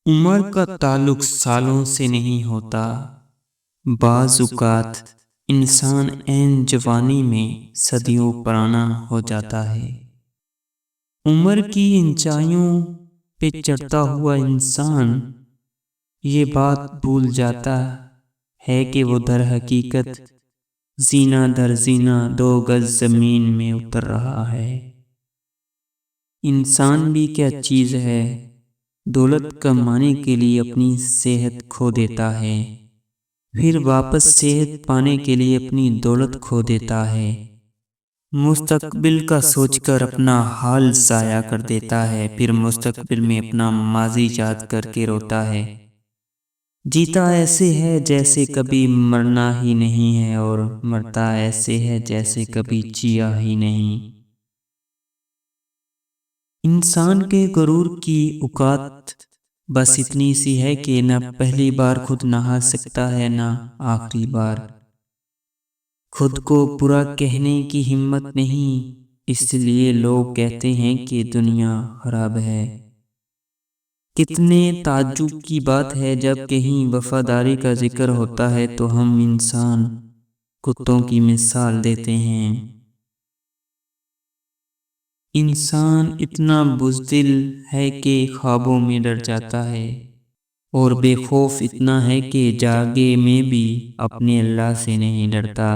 عمر کا تعلق سالوں سے نہیں ہوتا، بعض اوقات انسان عین جوانی میں صدیوں پرانا ہو جاتا ہے۔ عمر کی اونچائیوں پہ چڑھتا ہوا انسان یہ بات بھول جاتا ہے کہ وہ در حقیقت زینہ در زینہ 2 گز زمین میں اتر رہا ہے۔ انسان بھی کیا چیز ہے، دولت کمانے کے لیے اپنی صحت کھو دیتا ہے، پھر واپس صحت پانے کے لیے اپنی دولت کھو دیتا ہے، مستقبل کا سوچ کر اپنا حال ضائع کر دیتا ہے، پھر مستقبل میں اپنا ماضی یاد کر کے روتا ہے۔ جیتا ایسے ہے جیسے کبھی مرنا ہی نہیں ہے، اور مرتا ایسے ہے جیسے کبھی جیا ہی نہیں۔ انسان کے غرور کی اوقات بس اتنی سی ہے کہ نہ پہلی بار خود نہا سکتا ہے، نہ آخری بار۔ خود کو برا کہنے کی ہمت نہیں، اس لیے لوگ کہتے ہیں کہ دنیا خراب ہے۔ کتنے تعجب کی بات ہے، جب کہیں وفاداری کا ذکر ہوتا ہے تو ہم انسان کتوں کی مثال دیتے ہیں۔ انسان اتنا بزدل ہے کہ خوابوں میں ڈر جاتا ہے، اور بے خوف اتنا ہے کہ جاگے میں بھی اپنے اللہ سے نہیں ڈرتا۔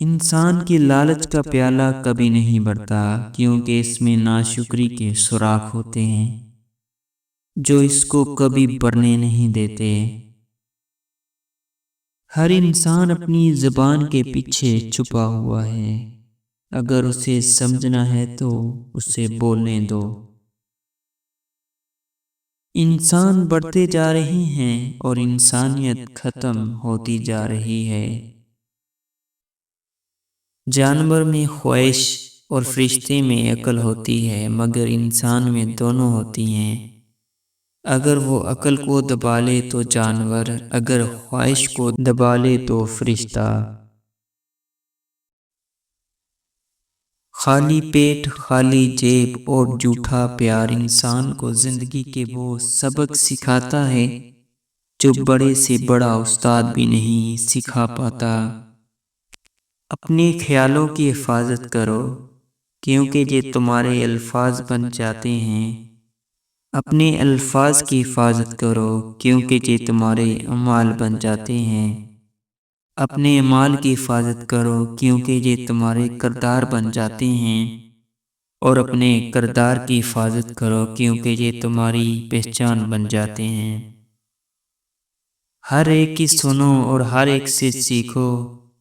انسان کی لالچ کا پیالہ کبھی نہیں بھرتا، کیونکہ اس میں ناشکری کے سوراخ ہوتے ہیں جو اس کو کبھی بھرنے نہیں دیتے۔ ہر انسان اپنی زبان کے پیچھے چھپا ہوا ہے، اگر اسے سمجھنا ہے تو اسے بولنے دو۔ انسان بڑھتے جا رہے ہیں اور انسانیت ختم ہوتی جا رہی ہے۔ جانور میں خواہش اور فرشتے میں عقل ہوتی ہے، مگر انسان میں دونوں ہوتی ہیں۔ اگر وہ عقل کو دبا لے تو جانور، اگر خواہش کو دبا لے تو فرشتہ۔ خالی پیٹ، خالی جیب اور جھوٹا پیار انسان کو زندگی کے وہ سبق سکھاتا ہے جو بڑے سے بڑا استاد بھی نہیں سکھا پاتا۔ اپنے خیالوں کی حفاظت کرو، کیونکہ یہ تمہارے الفاظ بن جاتے ہیں۔ اپنے الفاظ کی حفاظت کرو، کیونکہ یہ تمہارے اعمال بن جاتے ہیں۔ اپنے اعمال کی حفاظت کرو، کیونکہ یہ تمہارے کردار بن جاتے ہیں، اور اپنے کردار کی حفاظت کرو، کیونکہ یہ تمہاری پہچان بن جاتے ہیں۔ ہر ایک کی سنو اور ہر ایک سے سیکھو،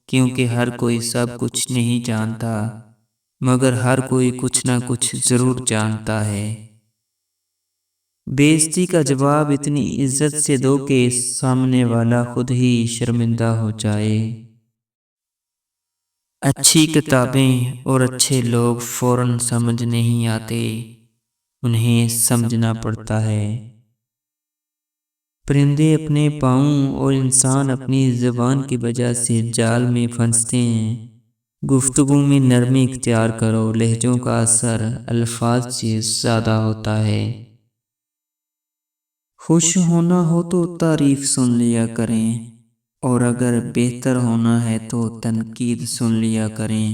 کیونکہ ہر کوئی سب کچھ نہیں جانتا، مگر ہر کوئی کچھ نہ کچھ ضرور جانتا ہے۔ بے عزتی کا جواب اتنی عزت سے دو کہ سامنے والا خود ہی شرمندہ ہو جائے۔ اچھی کتابیں اور اچھے لوگ فوراً سمجھ نہیں آتے، انہیں سمجھنا پڑتا ہے۔ پرندے اپنے پاؤں اور انسان اپنی زبان کی وجہ سے جال میں پھنستے ہیں۔ گفتگو میں نرمی اختیار کرو، لہجوں کا اثر الفاظ سے زیادہ ہوتا ہے۔ خوش ہونا ہو تو تعریف سن لیا کریں، اور اگر بہتر ہونا ہے تو تنقید سن لیا کریں۔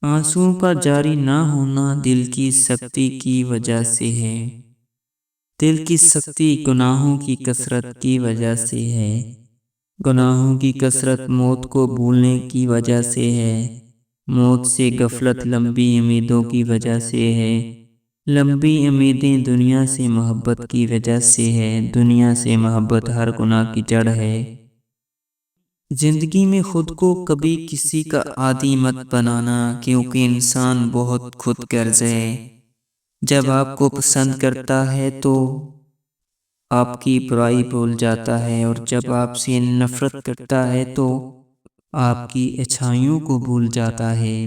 آنسوؤں کا جاری نہ ہونا دل کی سختی کی وجہ سے ہے۔ دل کی سختی گناہوں کی کثرت کی وجہ سے ہے۔ گناہوں کی کثرت موت کو بھولنے کی وجہ سے ہے۔ موت سے غفلت لمبی امیدوں کی وجہ سے ہے۔ لمبی امیدیں دنیا سے محبت کی وجہ سے ہے۔ دنیا سے محبت ہر گناہ کی جڑ ہے۔ زندگی میں خود کو کبھی کسی کا عادی مت بنانا، کیونکہ انسان بہت خود غرض ہے۔ جب آپ کو پسند کرتا ہے تو آپ کی برائی بھول جاتا ہے، اور جب آپ سے نفرت کرتا ہے تو آپ کی اچھائیوں کو بھول جاتا ہے۔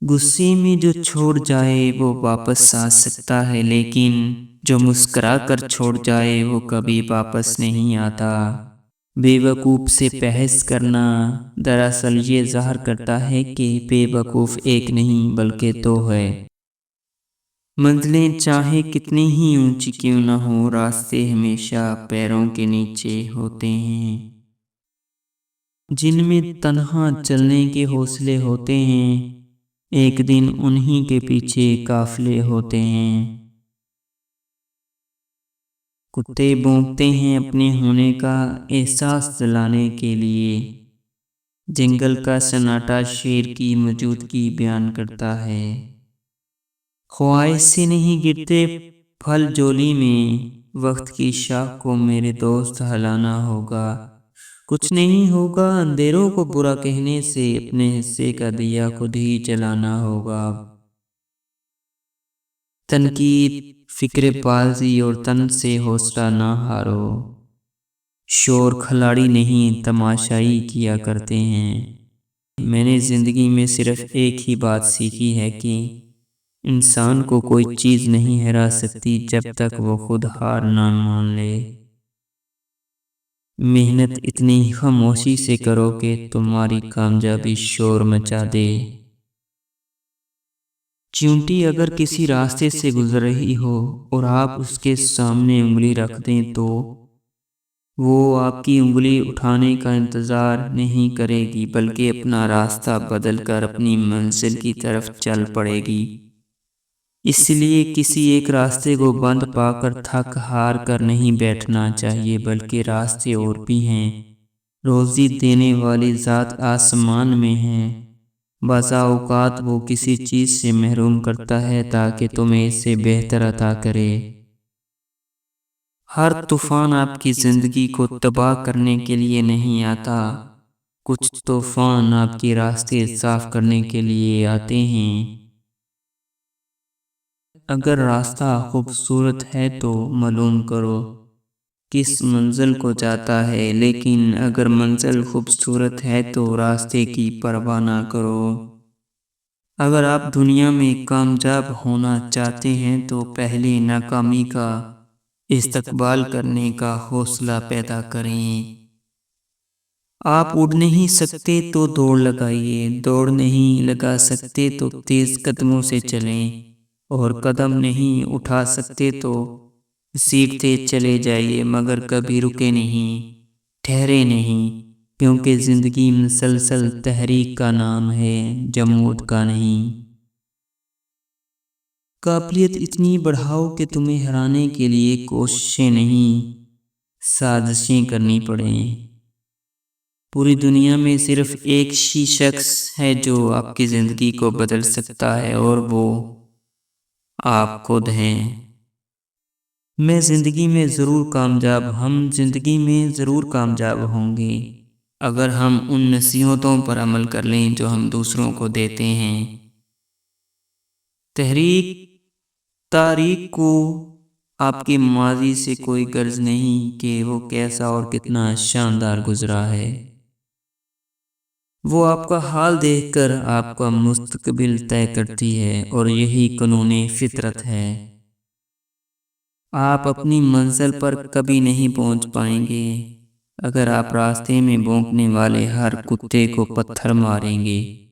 غصے میں جو چھوڑ جائے وہ واپس آ سکتا ہے، لیکن جو مسکرا کر چھوڑ جائے وہ کبھی واپس نہیں آتا۔ بے وقوف سے بحث کرنا دراصل یہ ظاہر کرتا ہے کہ بے وقوف ایک نہیں بلکہ دو ہے۔ منزلیں چاہے کتنی ہی اونچی کیوں نہ ہو، راستے ہمیشہ پیروں کے نیچے ہوتے ہیں۔ جن میں تنہا چلنے کے حوصلے ہوتے ہیں، ایک دن انہی کے پیچھے قافلے ہوتے ہیں۔ کتے بھونکتے ہیں اپنے ہونے کا احساس دلانے کے لیے، جنگل کا سناٹا شیر کی موجودگی بیان کرتا ہے۔ خواہش سے نہیں گرتے پھل جھولی میں، وقت کی شاخ کو میرے دوست ہلانا ہوگا۔ کچھ نہیں ہوگا اندھیروں کو برا کہنے سے، اپنے حصے کا دیا خود ہی جلانا ہوگا۔ تنقید، فکر بازی اور تن سے حوصلہ نہ ہارو، شور کھلاڑی نہیں تماشائی کیا کرتے ہیں۔ میں نے زندگی میں صرف ایک ہی بات سیکھی ہے کہ انسان کو کوئی چیز نہیں ہرا سکتی جب تک وہ خود ہار نہ مان لے۔ محنت اتنی خاموشی سے کرو کہ تمہاری کامیابی شور مچا دے۔ چیونٹی اگر کسی راستے سے گزر رہی ہو اور آپ اس کے سامنے انگلی رکھ دیں تو وہ آپ کی انگلی اٹھانے کا انتظار نہیں کرے گی، بلکہ اپنا راستہ بدل کر اپنی منزل کی طرف چل پڑے گی۔ اس لیے کسی ایک راستے کو بند پا کر تھک ہار کر نہیں بیٹھنا چاہیے، بلکہ راستے اور بھی ہیں۔ روزی دینے والی ذات آسمان میں ہے، بعض اوقات وہ کسی چیز سے محروم کرتا ہے تاکہ تمہیں اس سے بہتر عطا کرے۔ ہر طوفان آپ کی زندگی کو تباہ کرنے کے لیے نہیں آتا، کچھ طوفان آپ کے راستے صاف کرنے کے لیے آتے ہیں۔ اگر راستہ خوبصورت ہے تو معلوم کرو کس منزل کو جاتا ہے، لیکن اگر منزل خوبصورت ہے تو راستے کی پرواہ نہ کرو۔ اگر آپ دنیا میں کامیاب ہونا چاہتے ہیں تو پہلے ناکامی کا استقبال کرنے کا حوصلہ پیدا کریں۔ آپ اڑ نہیں سکتے تو دوڑ لگائیے، دوڑ نہیں لگا سکتے تو تیز قدموں سے چلیں، اور قدم نہیں اٹھا سکتے تو سیکھتے چلے جائیے، مگر کبھی رکے نہیں، ٹھہرے نہیں، کیونکہ زندگی مسلسل تحریک کا نام ہے، جمود کا نہیں۔ قابلیت اتنی بڑھاؤ کہ تمہیں ہرانے کے لیے کوششیں نہیں، سازشیں کرنی پڑیں۔ پوری دنیا میں صرف ایک ہی شخص ہے جو آپ کی زندگی کو بدل سکتا ہے، اور وہ آپ خود ہیں۔ ہم زندگی میں ضرور کامیاب ہوں گے اگر ہم ان نصیحتوں پر عمل کر لیں جو ہم دوسروں کو دیتے ہیں۔ تاریخ کو آپ کے ماضی سے کوئی غرض نہیں کہ وہ کیسا اور کتنا شاندار گزرا ہے، وہ آپ کا حال دیکھ کر آپ کا مستقبل طے کرتی ہے، اور یہی قانون فطرت ہے۔ آپ اپنی منزل پر کبھی نہیں پہنچ پائیں گے اگر آپ راستے میں بھونکنے والے ہر کتے کو پتھر ماریں گے۔